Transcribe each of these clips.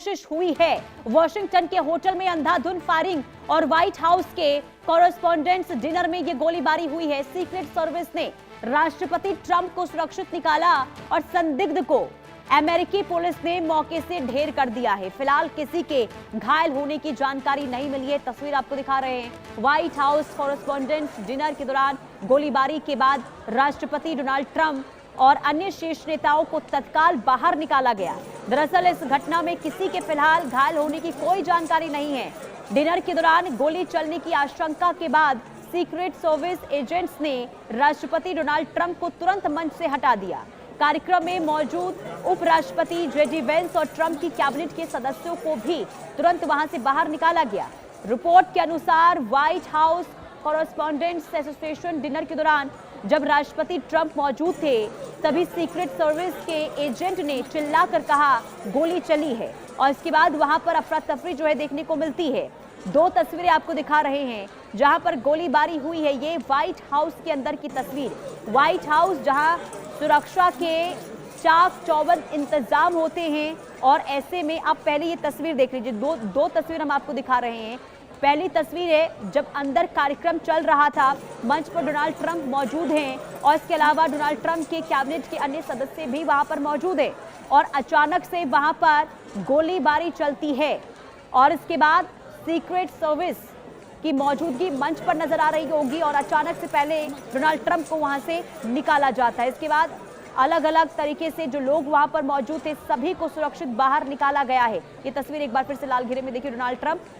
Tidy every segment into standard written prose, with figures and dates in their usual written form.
कोशिश हुई है। वॉशिंगटन के होटल में अंधाधुंध फायरिंग और व्हाइट हाउस के कॉरेस्पॉन्डेंट्स डिनर में ये गोलीबारी हुई है। सीक्रेट सर्विस ने राष्ट्रपति ट्रंप को सुरक्षित निकाला और संदिग्ध को अमेरिकी पुलिस ने मौके से ढेर कर दिया है। फिलहाल किसी के घायल होने की जानकारी नहीं मिली है। तस्वीर आपको दिखा रहे हैं। व्हाइट हाउस कॉरेस्पॉन्डेंट्स डिनर के दौरान गोलीबारी के बाद राष्ट्रपति डोनाल्ड ट्रंप और अन्य शीर्ष नेताओं को तत्काल बाहर निकाला गया। दरअसल इस घटना में किसी के फिलहाल घायल होने की कोई जानकारी नहीं है। डिनर के दौरान गोली चलने की आशंका के बाद सीक्रेट सर्विस एजेंट्स ने राष्ट्रपति डोनाल्ड ट्रंप को तुरंत मंच से हटा दिया। कार्यक्रम में मौजूद उपराष्ट्रपति जेडी वेंस और ट्रंप की कैबिनेट के सदस्यों को भी तुरंत वहां से बाहर निकाला गया। रिपोर्ट के अनुसार white house correspondents association dinner के दौरान जब राष्ट्रपति ट्रंप मौजूद थे तभी सीक्रेट सर्विस के एजेंट ने चिल्लाकर कहा गोली चली है और इसके बाद वहां पर अफरा तफरी जो है देखने को मिलती है। दो तस्वीरें आपको दिखा रहे हैं जहां पर गोलीबारी हुई है। ये व्हाइट हाउस के अंदर की तस्वीर, व्हाइट हाउस जहां सुरक्षा के चाक चौबंद इंतजाम होते हैं और ऐसे में आप पहले ये तस्वीर देख लीजिए। दो तस्वीर हम आपको दिखा रहे हैं। पहली तस्वीर है जब अंदर कार्यक्रम चल रहा था, मंच पर डोनाल्ड ट्रंप मौजूद हैं और इसके अलावा डोनाल्ड ट्रंप के कैबिनेट के अन्य सदस्य भी वहां पर मौजूद हैं और अचानक से वहां पर गोलीबारी चलती है और इसके बाद सीक्रेट सर्विस की मौजूदगी मंच पर नजर आ रही होगी और अचानक से पहले डोनाल्ड ट्रंप को वहां से निकाला जाता है। इसके बाद अलग अलग तरीके से जो लोग वहां पर मौजूद थे सभी को सुरक्षित बाहर निकाला गया है। ये तस्वीर एक बार फिर से लाल घेरे में देखिए। डोनाल्ड ट्रंप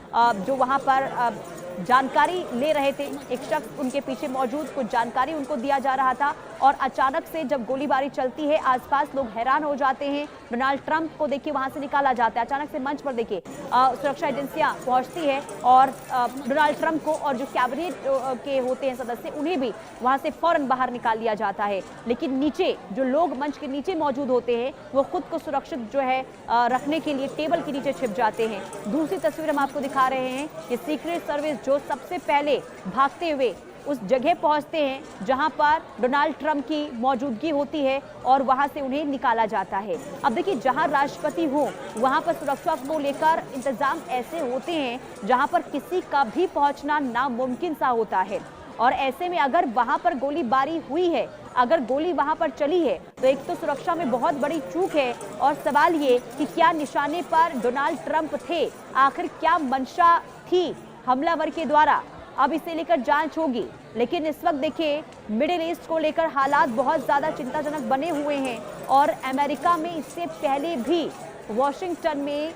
जो वहां पर जानकारी ले रहे थे, एक शख्स उनके पीछे मौजूद, कुछ जानकारी उनको दिया जा रहा था और अचानक से जब गोलीबारी चलती है आसपास लोग हैरान हो जाते हैं। डोनाल्ड ट्रंप को देखिए वहां से निकाला जाता है। अचानक से मंच पर देखिए सुरक्षा एजेंसियां पहुंचती है और डोनाल्ड ट्रंप को और जो कैबिनेट के होते हैं सदस्य उन्हें भी वहां से फौरन बाहर निकाल लिया जाता है। लेकिन नीचे जो लोग मंच के नीचे मौजूद होते हैं वो खुद को सुरक्षित जो है रखने के लिए टेबल के नीचे छिप जाते हैं। दूसरी तस्वीर हम आपको दिखा रहे हैं कि सीक्रेट सर्विस जो सबसे पहले भागते हुए उस जगह पहुंचते हैं जहां पर डोनाल्ड ट्रंप की मौजूदगी होती है और वहां से उन्हें निकाला जाता है। अब देखिए जहां राष्ट्रपति हो वहां पर सुरक्षा को लेकर इंतजाम ऐसे होते हैं जहां पर किसी का भी पहुंचना नामुमकिन सा होता है और ऐसे में अगर वहां पर गोलीबारी हुई है, अगर गोली वहां पर चली है तो एक तो सुरक्षा में बहुत बड़ी चूक है और सवाल ये कि क्या निशाने पर डोनाल्ड ट्रंप थे, आखिर क्या मंशा थी हमलावर के द्वारा। अब इसे लेकर जांच होगी। लेकिन इस वक्त देखिए मिडिल ईस्ट को लेकर हालात बहुत ज्यादा चिंताजनक बने हुए हैं और अमेरिका में इससे पहले भी वॉशिंगटन में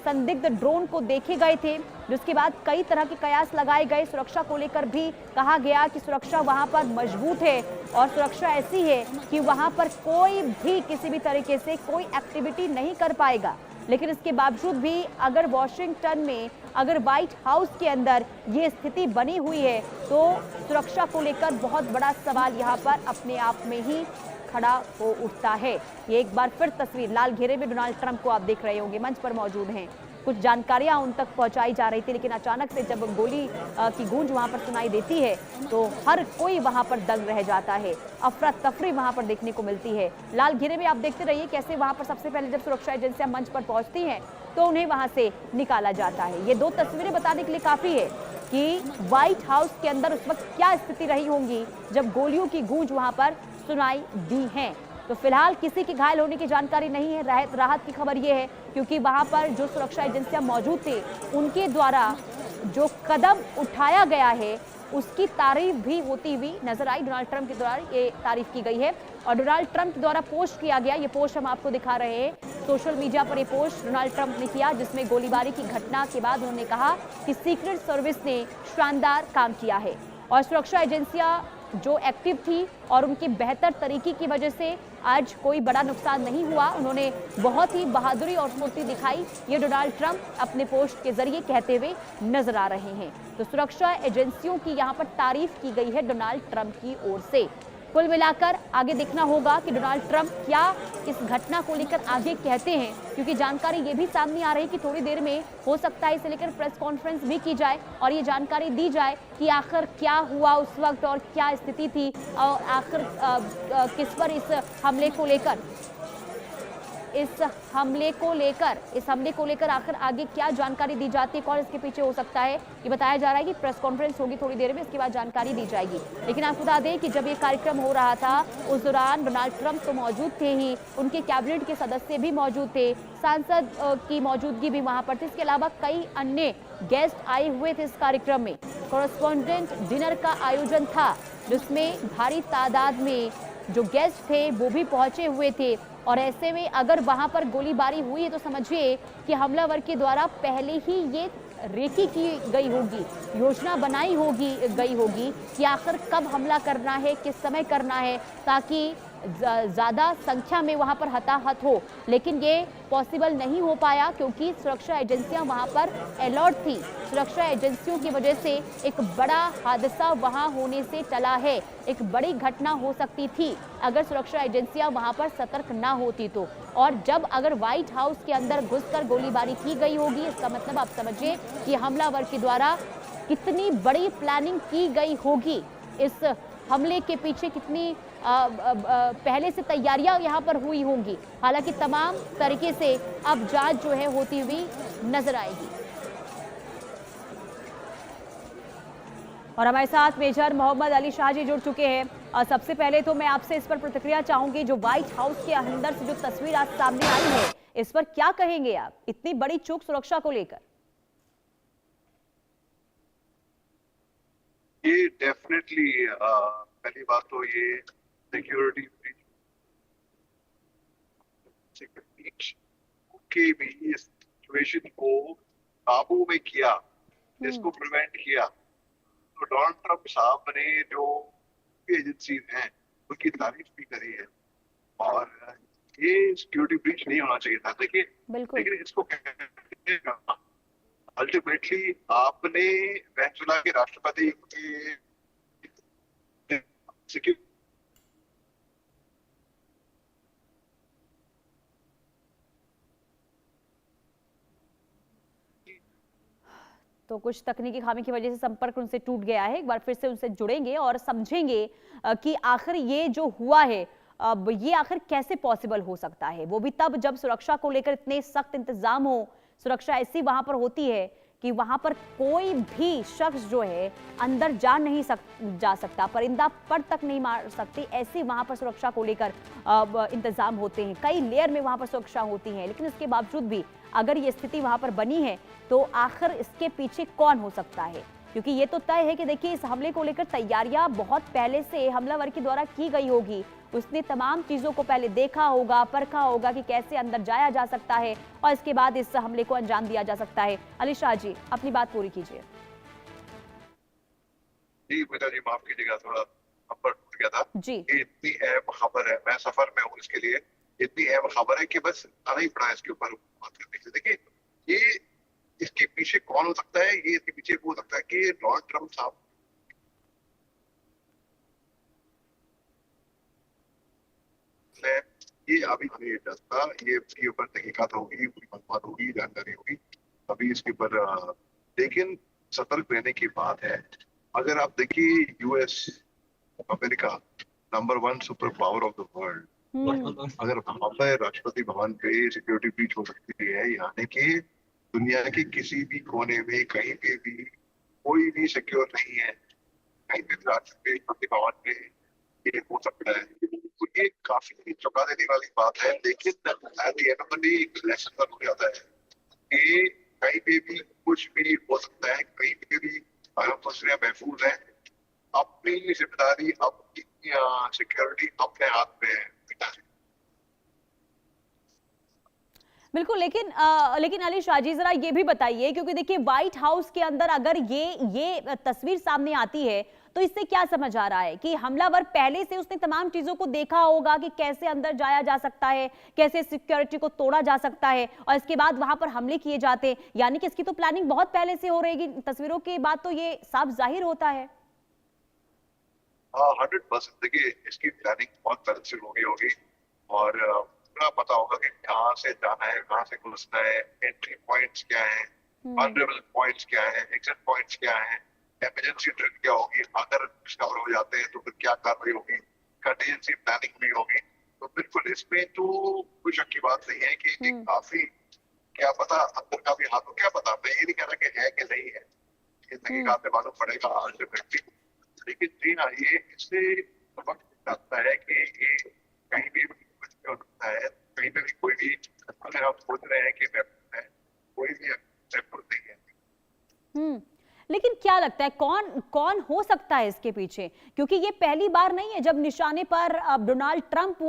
संदिग्ध ड्रोन को देखे गए थे, जिसके बाद कई तरह के कयास लगाए गए। सुरक्षा को लेकर भी कहा गया कि सुरक्षा वहां पर मजबूत है और सुरक्षा ऐसी है कि वहां पर कोई भी किसी भी तरीके से कोई एक्टिविटी नहीं कर पाएगा। लेकिन इसके बावजूद भी अगर वॉशिंगटन में, अगर व्हाइट हाउस के अंदर ये स्थिति बनी हुई है तो सुरक्षा को लेकर बहुत बड़ा सवाल यहाँ पर अपने आप में ही खड़ा हो उठता है। ये एक बार फिर तस्वीर लाल घेरे में डोनाल्ड ट्रंप को आप देख रहे होंगे, मंच पर मौजूद हैं। कुछ जानकारियां उन तक पहुंचाई जा रही थी लेकिन अचानक से जब गोली की गूंज वहां पर सुनाई देती है तो हर कोई वहां पर दंग रह जाता है। अफरा तफरी वहां पर देखने को मिलती है। लाल घेरे में आप देखते रहिए कैसे वहां पर सबसे पहले जब सुरक्षा एजेंसियां मंच पर पहुंचती हैं तो उन्हें वहां से निकाला जाता है। ये दो तस्वीरें बताने के लिए काफी है कि व्हाइट हाउस के अंदर उस वक्त क्या स्थिति रही होंगी जब गोलियों की गूंज वहां पर सुनाई दी है। तो फिलहाल किसी के घायल होने की जानकारी नहीं है। राहत की खबर यह है क्योंकि वहां पर जो सुरक्षा एजेंसियां मौजूद थे उनके द्वारा जो कदम उठाया गया है उसकी तारीफ भी होती हुई नजर आई। डोनाल्ड ट्रंप के द्वारा ये तारीफ की गई है और डोनाल्ड ट्रंप के द्वारा पोस्ट किया गया ये पोस्ट हम आपको दिखा रहे हैं। सोशल मीडिया पर ये पोस्ट डोनाल्ड ट्रंप ने किया जिसमें गोलीबारी की घटना के बाद उन्होंने कहा कि सीक्रेट सर्विस ने शानदार काम किया है और सुरक्षा एजेंसियां जो एक्टिव थी और उनकी बेहतर तरीके की वजह से आज कोई बड़ा नुकसान नहीं हुआ। उन्होंने बहुत ही बहादुरी और फुर्ती दिखाई, ये डोनाल्ड ट्रंप अपने पोस्ट के जरिए कहते हुए नजर आ रहे हैं। तो सुरक्षा एजेंसियों की यहाँ पर तारीफ की गई है डोनाल्ड ट्रंप की ओर से। कुल मिलाकर आगे देखना होगा कि डोनाल्ड ट्रंप क्या इस घटना को लेकर आगे कहते हैं, क्योंकि जानकारी ये भी सामने आ रही है कि थोड़ी देर में हो सकता है इसे लेकर प्रेस कॉन्फ्रेंस भी की जाए और ये जानकारी दी जाए कि आखिर क्या हुआ उस वक्त और क्या स्थिति थी और आखिर किस पर इस हमले को लेकर इस हमले को लेकर आखिर आगे क्या जानकारी दी जाती है, कौन इसके पीछे हो सकता है, ये बताया जा रहा है कि प्रेस कॉन्फ्रेंस होगी थोड़ी देर में, इसके बाद जानकारी दी जाएगी। लेकिन आपको बता दें कि जब ये कार्यक्रम हो रहा था उस दौरान डोनाल्ड ट्रंप तो मौजूद थे ही, उनके कैबिनेट के सदस्य भी मौजूद थे, सांसद की मौजूदगी भी वहां पर थी। इसके अलावा कई अन्य गेस्ट आए हुए थे इस कार्यक्रम में। कॉरेस्पॉन्डेंट डिनर का आयोजन था जिसमें भारी तादाद में जो गेस्ट थे वो भी पहुंचे हुए थे। और ऐसे में अगर वहां पर गोलीबारी हुई है तो समझिए कि हमलावर के द्वारा पहले ही ये रेकी की गई होगी, योजना बनाई गई होगी कि आखिर कब हमला करना है, किस समय करना है, ताकि ज़्यादा संख्या में वहां पर हताहत हो। लेकिन ये पॉसिबल नहीं हो पाया क्योंकि सुरक्षा एजेंसियां वहां पर अलर्ट थी। सुरक्षा एजेंसियों की वजह से एक बड़ा हादसा वहां होने से टला है। एक बड़ी घटना हो सकती थी अगर सुरक्षा एजेंसियां वहां पर सतर्क ना होती तो। और जब अगर व्हाइट हाउस के अंदर घुसकर गोलीबारी की गई होगी, इसका मतलब आप समझिए कि हमलावर के द्वारा कितनी बड़ी प्लानिंग की गई होगी। इस हमले के पीछे कितनी पहले से तैयारियां यहां पर हुई होंगी। हालांकि तमाम तरीके से अब जांच जो है होती हुई नजर आएगी। और हमारे साथ मेजर मोहम्मद अली शाह जी जुड़ चुके हैं। और सबसे पहले तो मैं आपसे इस पर प्रतिक्रिया चाहूंगी, जो व्हाइट हाउस के अंदर से जो तस्वीर आज सामने आई है, इस पर क्या कहेंगे आप, इतनी बड़ी चूक सुरक्षा को लेकर? ये डेफिनेटली पहली बात तो ये सिक्योरिटी ब्रीच के भी इस सिचुएशन को काबू में किया, इसको प्रिवेंट किया। तो डोनाल्ड ट्रंप साहब ने जो एजेंसी हैं उनकी तारीफ भी करी है। और ये सिक्योरिटी ब्रीच नहीं होना चाहिए था। देखिए, लेकिन इसको अल्टीमेटली आपने वेनेजुएला के राष्ट्रपति के तो कुछ तकनीकी खामी की वजह से संपर्क उनसे टूट गया है। एक बार फिर से उनसे जुड़ेंगे और समझेंगे कि आखिर ये जो हुआ है, अब ये आखिर कैसे पॉसिबल हो सकता है। वो भी तब जब सुरक्षा को लेकर इतने सख्त इंतजाम हो। सुरक्षा ऐसी वहां पर होती है कि वहां पर कोई भी शख्स जो है अंदर जा सकता, परिंदा पर तक नहीं मार सकते, ऐसे वहां पर सुरक्षा को लेकर इंतजाम होते हैं। कई लेयर में वहां पर सुरक्षा होती है। लेकिन इसके बावजूद भी अगर ये स्थिति वहां पर बनी है तो आखिर इसके पीछे कौन हो सकता है? क्योंकि ये तो तय है कि देखिए, इस हमले को लेकर तैयारियां बहुत पहले से हमलावर के द्वारा की गई होगी। उसने तमाम चीजों को पहले देखा होगा, परखा होगा कि कैसे अंदर जाया जा सकता है और इसके बाद इस हमले को अंजाम दिया जा सकता है। अली शाह जी, अपनी बात पूरी कीजिए। जी बेटा जी, माफ कीजिएगा, थोड़ा नंबर टूट गया था जी। इतनी अहम खबर है, मैं सफर में हूँ इसके लिए। इतनी अहम खबर है कि बस आना ही पड़ा इसके ऊपर बात करने के लिए। देखिए, ये इसके पीछे कौन हो सकता है? ये इसके पीछे हो सकता है कि डोनाल्ड ट्रंप साहब ये अभी नहीं था, ये इसके ऊपर तहकीकात होगी, पूरी मालूमात होगी, जानकारी होगी अभी इसके ऊपर। लेकिन सतर्क रहने की बात है। अगर आप देखिए, US America number 1 super power of the world, अगर वहां पर राष्ट्रपति भवन पे सिक्योरिटी ब्रीच हो सकती है, यानी कि दुनिया के किसी भी कोने में कहीं पे भी कोई भी सिक्योर नहीं है, कहीं पे राष्ट्रपति भवन पे ये हो सकता है। तो ये काफी चौंका देने वाली बात है। लेकिन at the end of the day एक लेसन हो जाता है कि कहीं पे भी कुछ भी हो सकता है, कहीं पे भी हम महफूज है। अपनी जिम्मेदारी, अपनी सिक्योरिटी अपने हाथ में है। बिल्कुल। लेकिन अली शाह जी, जरा ये भी बताइए, क्योंकि देखिए व्हाइट हाउस के अंदर अगर ये तस्वीर सामने आती है तो इससे क्या समझ आ रहा है कि हमलावर पहले से उसने तमाम चीजों को देखा होगा कि कैसे अंदर जाया जा सकता है, कैसे सिक्योरिटी को तोड़ा जा सकता है और इसके बाद वहां पर हमले किए जाते हैं। यानी कि इसकी तो प्लानिंग बहुत पहले से हो रहेगी। तस्वीरों के बाद तो ये साफ जाहिर होता है। 100% देखिए, इसकी प्लानिंग बहुत पहले से होगी और पूरा पता होगा कि कहाँ से जाना है, कहाँ से घुसना है, एंट्री पॉइंट्स क्या है, वल्नरेबल पॉइंट्स क्या है, एग्जिट पॉइंट्स क्या है, इमरजेंसी ड्रिल क्या होगी, अगर डिस्कवर हो जाते हैं तो फिर क्या कार्रवाई होगी, कंटीजेंसी प्लानिंग भी होगी। तो बिल्कुल इसमें तो कोई शक की बात नहीं है कि ये काफी, क्या पता अंदर का भी हाथ हो, क्या पता, मैं ये नहीं कह रहा कि है कि नहीं है, ये तहकीकात में मालूम पड़ेगा अल्टीमेटली। लेकिन जी हाँ, ये इससे वक्त लगता है कि ये कहीं भी कुछ भी हो सकता है, कहीं पे भी कोई भी, अगर आप सोच रहे हैं कि वेपन है, कोई भी वेपन नहीं है। लेकिन क्या लगता है कौन कौन हो सकता है इसके पीछे? क्योंकि ये पहली बार नहीं है जब निशाने पर अब डोनाल्ड ट्रंप